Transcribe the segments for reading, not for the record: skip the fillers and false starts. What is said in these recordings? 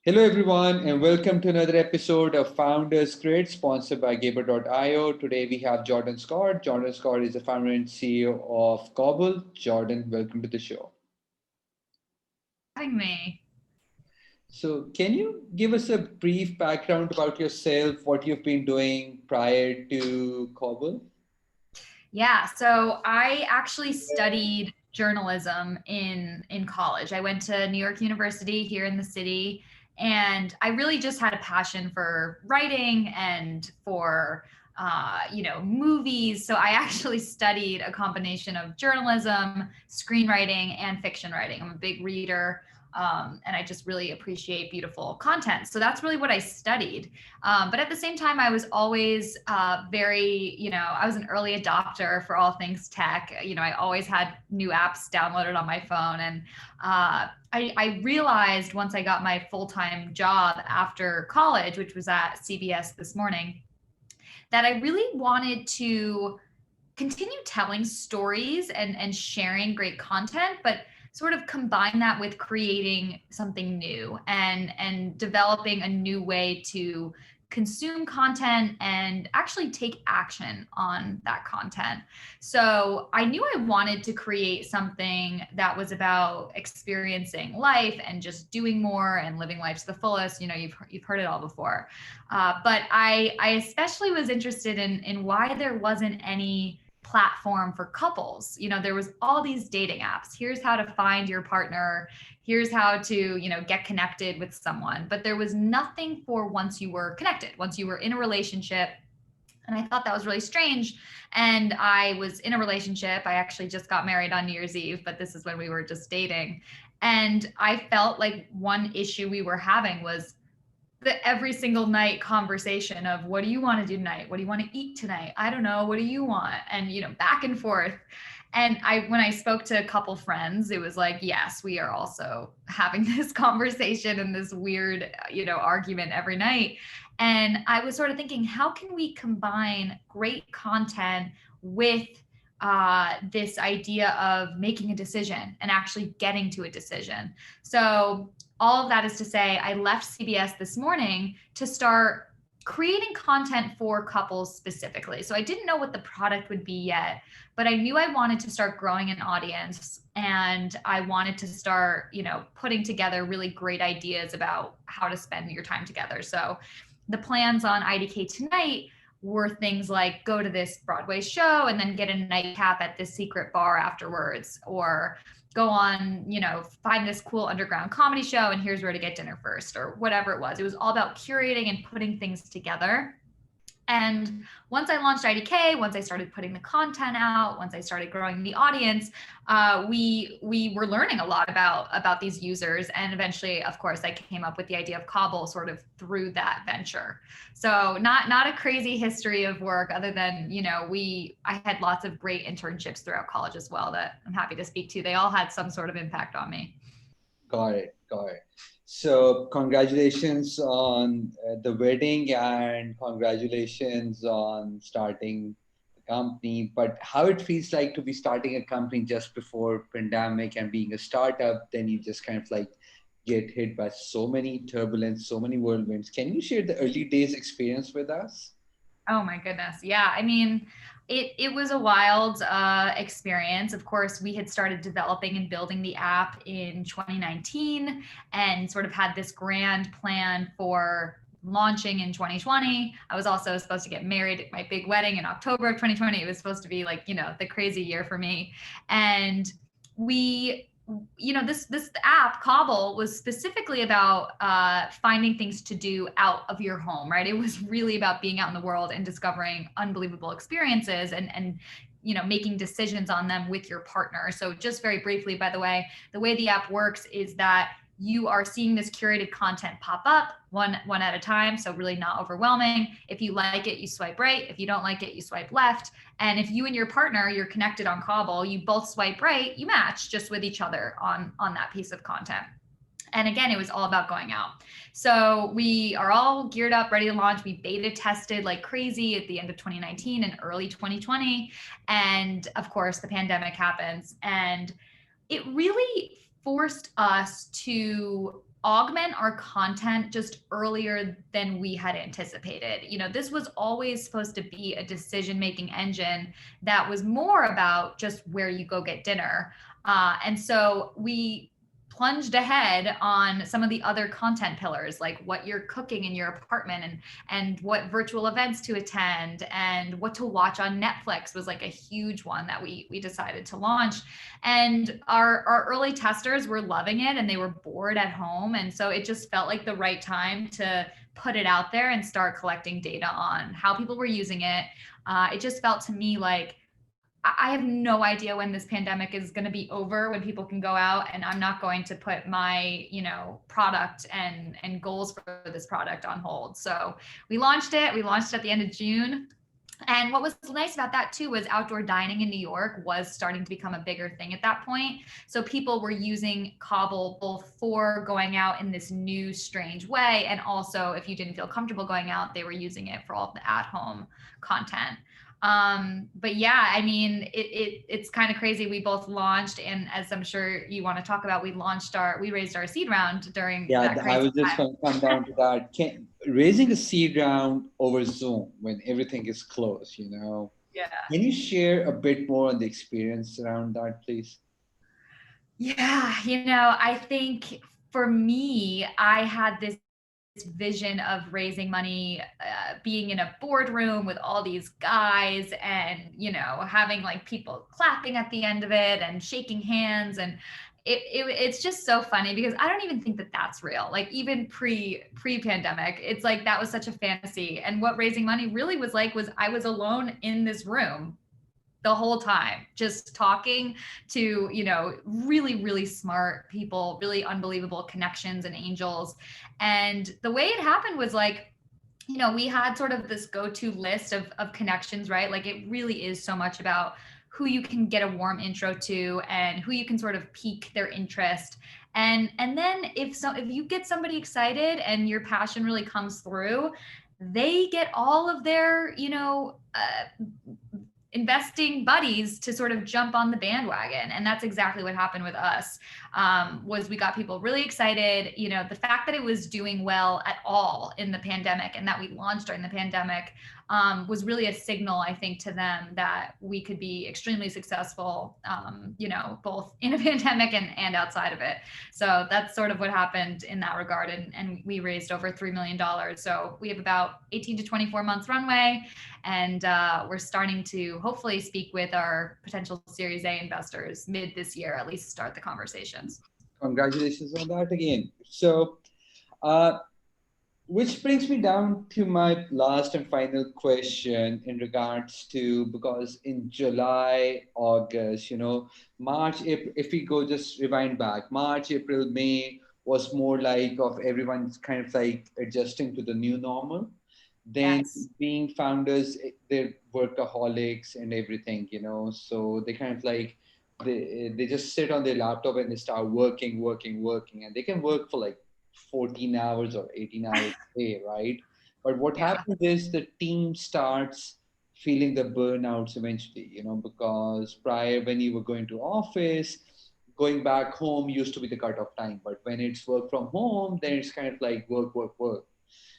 Hello, everyone, and welcome to another episode of Founders Curates, sponsored by Gaber.io. Today we have Jordan Scott. Jordan Scott is the founder and CEO of Cobble. Jordan, welcome to the show. Having me. So, can you give us a brief background about yourself, what you've been doing prior to Cobble? Yeah, so I actually studied journalism in college. I went to New York University here in the city, and I really just had a passion for writing and for movies. So I actually studied a combination of journalism, screenwriting, and fiction writing. I'm a big reader. And I just really appreciate beautiful content. So that's really what I studied. But at the same time, I was always I was an early adopter for all things tech. I always had new apps downloaded on my phone. And I realized once I got my full time job after college, which was at CBS This Morning, that I really wanted to continue telling stories and sharing great content, but sort of combine that with creating something new and developing a new way to consume content and actually take action on that content. So I knew I wanted to create something that was about experiencing life and just doing more and living life to the fullest. You've heard it all before, but I especially was interested in why there wasn't any platform for couples. There was all these dating apps. Here's how to find your partner. Here's how to, get connected with someone. But there was nothing for once you were connected, once you were in a relationship. And I thought that was really strange. And I was in a relationship. I actually just got married on New Year's Eve, but this is when we were just dating. And I felt like one issue we were having was the every single night conversation of, what do you want to do tonight? What do you want to eat tonight? I don't know. What do you want? And back and forth. And when I spoke to a couple friends, it was like, yes, we are also having this conversation and this weird argument every night. And I was sort of thinking, how can we combine great content with this idea of making a decision and actually getting to a decision? So all of that is to say, I left CBS This Morning to start creating content for couples specifically. So I didn't know what the product would be yet, but I knew I wanted to start growing an audience, and I wanted to start, putting together really great ideas about how to spend your time together. So the plans on IDK Tonight were things like go to this Broadway show and then get a nightcap at this secret bar afterwards, or go on, find this cool underground comedy show and here's where to get dinner first, or whatever it was. It was all about curating and putting things together. And once I launched IDK, once I started putting the content out, once I started growing the audience, we were learning a lot about these users. And eventually, of course, I came up with the idea of Cobble sort of through that venture. So not a crazy history of work, other than I had lots of great internships throughout college as well that I'm happy to speak to. They all had some sort of impact on me. Got it. Got it. So, congratulations on the wedding and congratulations on starting the company. But how it feels like to be starting a company just before pandemic and being a startup, then you just kind of like get hit by so many turbulence, so many whirlwinds. Can you share the early days experience with us? Oh my goodness. Yeah. I mean, it was a wild experience. Of course, we had started developing and building the app in 2019 and sort of had this grand plan for launching in 2020. I was also supposed to get married at my big wedding in October of 2020. It was supposed to be like, the crazy year for me. And we this app Cobble was specifically about finding things to do out of your home, right? It was really about being out in the world and discovering unbelievable experiences and making decisions on them with your partner. So just very briefly, by the way the app works is that you are seeing this curated content pop up one at a time, so really not overwhelming. If you like it, you swipe right. If you don't like it, you swipe left. And if you and your partner, you're connected on Cobble, you both swipe right, you match just with each other on that piece of content. And again, it was all about going out. So we are all geared up, ready to launch. We beta tested like crazy at the end of 2019 and early 2020. And of course, the pandemic happens. And it really forced us to augment our content just earlier than we had anticipated. This was always supposed to be a decision-making engine that was more about just where you go get dinner. And so we plunged ahead on some of the other content pillars, like what you're cooking in your apartment, and what virtual events to attend, and what to watch on Netflix was like a huge one that we decided to launch. And our early testers were loving it, and they were bored at home, and so it just felt like the right time to put it out there and start collecting data on how people were using it. It just felt to me like I have no idea when this pandemic is going to be over, when people can go out, and I'm not going to put my, product and goals for this product on hold. So we launched it. We launched at the end of June. And what was nice about that too was outdoor dining in New York was starting to become a bigger thing at that point. So people were using Cobble both for going out in this new, strange way, and also if you didn't feel comfortable going out, they were using it for all the at-home content. But yeah, I mean, it's kind of crazy. We both launched, and as I'm sure you want to talk about, we raised our seed round during Yeah, that I crazy was just time. going to come down to that. Raising a seed round over Zoom when everything is closed, Yeah. Can you share a bit more on the experience around that, please? Yeah, I think for me, I had this vision of raising money, being in a boardroom with all these guys, and having like people clapping at the end of it and shaking hands, and it's just so funny because I don't even think that that's real. Like even pre-pandemic, it's like that was such a fantasy. And what raising money really was like was I was alone in this room the whole time, just talking to, really, really smart people, really unbelievable connections and angels. And the way it happened was like, we had sort of this go-to list of connections, right? Like it really is so much about who you can get a warm intro to and who you can sort of pique their interest. And then if you get somebody excited and your passion really comes through, they get all of their, investing buddies to sort of jump on the bandwagon. And that's exactly what happened with us. Was we got people really excited. The fact that it was doing well at all in the pandemic and that we launched during the pandemic was really a signal, I think, to them that we could be extremely successful, both in a pandemic and outside of it. So that's sort of what happened in that regard. And we raised over $3 million. So we have about 18 to 24 months runway. And we're starting to hopefully speak with our potential Series A investors mid this year, at least start the conversations. Congratulations on that again. So, uh, which brings me down to my last and final question in regards to, because in July, August, March, if we go just rewind back, March, April, May was more like of everyone's kind of like adjusting to the new normal. Then Yes. being founders, they're workaholics and everything, so they kind of like, they just sit on their laptop and they start working, working, working, and they can work for like 14 hours or 18 hours a day, right? But what Yeah. happens is the team starts feeling the burnouts eventually, because prior when you were going to office, going back home used to be the cutoff time. But when it's work from home, then it's kind of like work, work, work.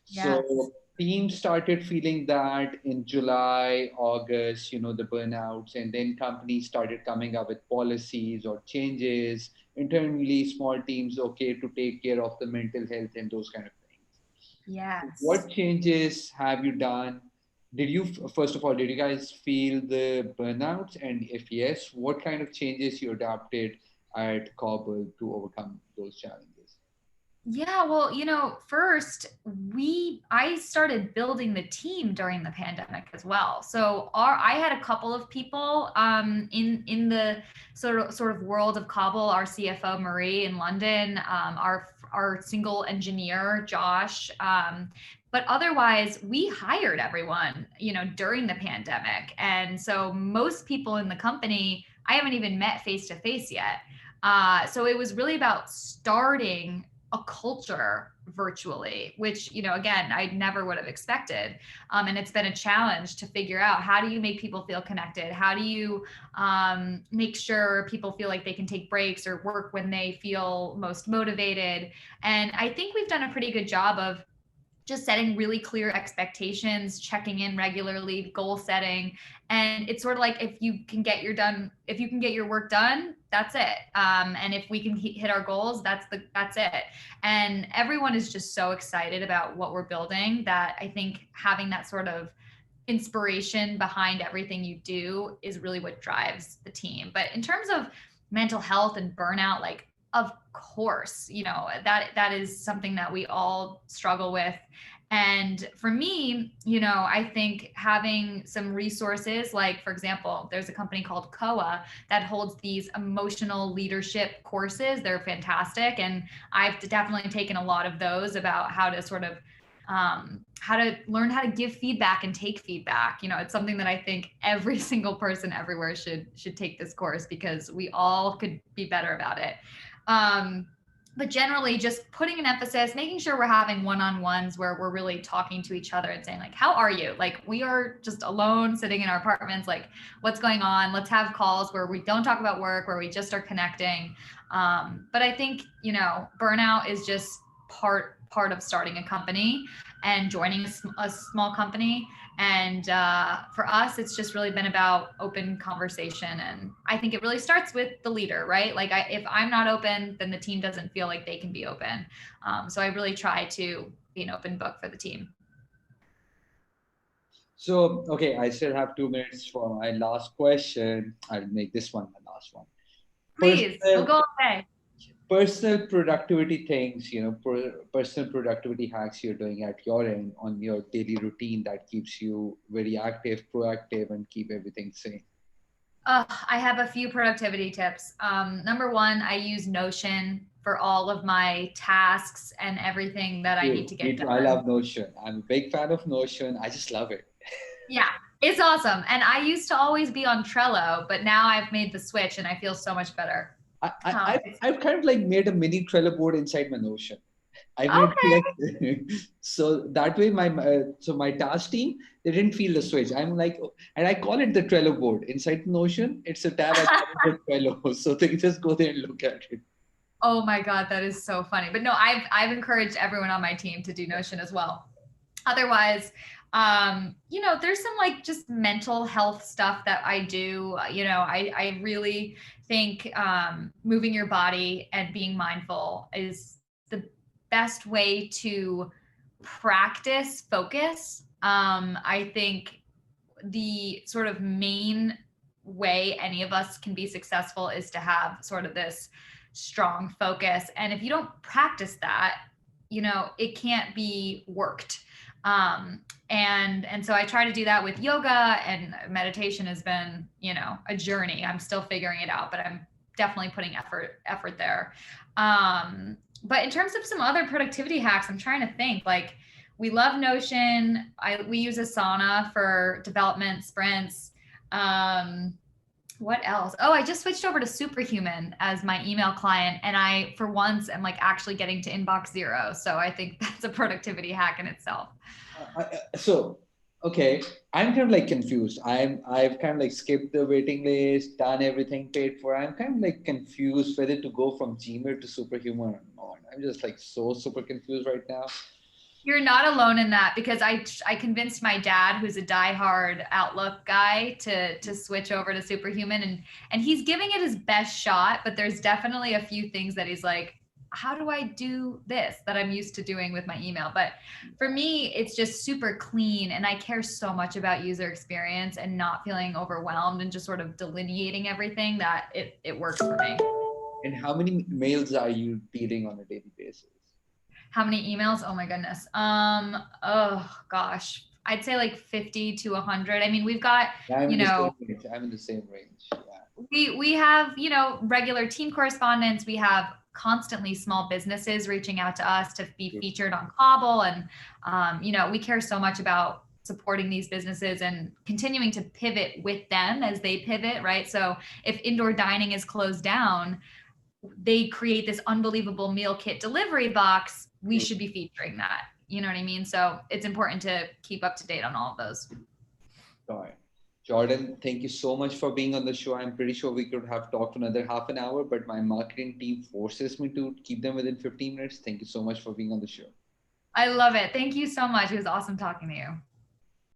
Yes. So teams started feeling that in July, August, the burnouts, and then companies started coming up with policies or changes internally, small teams, okay, to take care of the mental health and those kind of things. Yes. What changes have you done? Did you, first of all, did you guys feel the burnouts? And if yes, what kind of changes you adapted at Cobble to overcome those challenges? Yeah, well, first I started building the team during the pandemic as well. So I had a couple of people in the sort of world of Cobble, our CFO Marie in London, our single engineer Josh, but otherwise we hired everyone, during the pandemic. And so most people in the company I haven't even met face to face yet. So it was really about starting a culture virtually, which, again, I never would have expected. And it's been a challenge to figure out, how do you make people feel connected? How do you make sure people feel like they can take breaks or work when they feel most motivated? And I think we've done a pretty good job of just setting really clear expectations, checking in regularly, goal setting. And it's sort of like, if you can get your work done, that's it. And if we can hit our goals, that's it. And everyone is just so excited about what we're building, that I think having that sort of inspiration behind everything you do is really what drives the team. But in terms of mental health and burnout, like, of course, that is something that we all struggle with. And for me, I think having some resources, like, for example, there's a company called Koa that holds these emotional leadership courses. They're fantastic. And I've definitely taken a lot of those about how to sort of how to learn how to give feedback and take feedback. It's something that I think every single person everywhere should take this course, because we all could be better about it. But generally, just putting an emphasis, making sure we're having one-on-ones where we're really talking to each other and saying, like, how are you? Like, we are just alone sitting in our apartments, like, what's going on? Let's have calls where we don't talk about work, where we just are connecting. But I think, burnout is just part of starting a company and joining a small company. And for us, it's just really been about open conversation. And I think it really starts with the leader, right? Like, if I'm not open, then the team doesn't feel like they can be open. So I really try to be an open book for the team. So, okay, I still have 2 minutes for my last question. I'll make this one my last one. Please, we'll go all day. Personal productivity things, personal productivity hacks you're doing at your end on your daily routine that keeps you very active, proactive, and keep everything sane. I have a few productivity tips. Number one, I use Notion for all of my tasks and everything that I need to get Me too. done. I love Notion. I'm a big fan of Notion. I just love it. Yeah, it's awesome. And I used to always be on Trello, but now I've made the switch and I feel so much better. I've kind of like made a mini Trello board inside my Notion. I made Okay. like so that way my task team, they didn't feel the switch. I'm like, and I call it the Trello board inside Notion. It's a tab I call it the Trello, so they just go there and look at it. Oh my God, that is so funny. But no, I've encouraged everyone on my team to do Notion as well. Otherwise, there's some, like, just mental health stuff that I do. I really think moving your body and being mindful is the best way to practice focus. I think the sort of main way any of us can be successful is to have sort of this strong focus. And if you don't practice that, it can't be worked. And so I try to do that with yoga, and meditation has been, a journey. I'm still figuring it out, but I'm definitely putting effort there. But in terms of some other productivity hacks, I'm trying to think, like, we love Notion. We use Asana for development sprints. What else? Oh, I just switched over to Superhuman as my email client, and I, for once, am like actually getting to inbox zero. So I think that's a productivity hack in itself. So, okay, I'm kind of like confused. I've kind of like skipped the waiting list, done everything paid for. I'm kind of like confused whether to go from Gmail to Superhuman or not. I'm just like so super confused right now. You're not alone in that, because I convinced my dad, who's a diehard Outlook guy, to switch over to Superhuman, and he's giving it his best shot, but there's definitely a few things that he's like, how do I do this that I'm used to doing with my email? But for me, it's just super clean, and I care so much about user experience and not feeling overwhelmed and just sort of delineating everything, that it works for me. And how many mails are you dealing on a daily basis? How many emails? Oh my goodness. Oh gosh. I'd say like 50 to 100. I mean, we've got, I'm in the same range. I'm in the same range. Yeah. We have, regular team correspondence. We have constantly small businesses reaching out to us to be featured on Cobble. And, we care so much about supporting these businesses and continuing to pivot with them as they pivot, right? So if indoor dining is closed down, they create this unbelievable meal kit delivery box, we should be featuring that. You know what I mean? So it's important to keep up to date on all of those. All right. Jordan, thank you so much for being on the show. I'm pretty sure we could have talked another half an hour, but my marketing team forces me to keep them within 15 minutes. Thank you so much for being on the show. I love it. Thank you so much. It was awesome talking to you.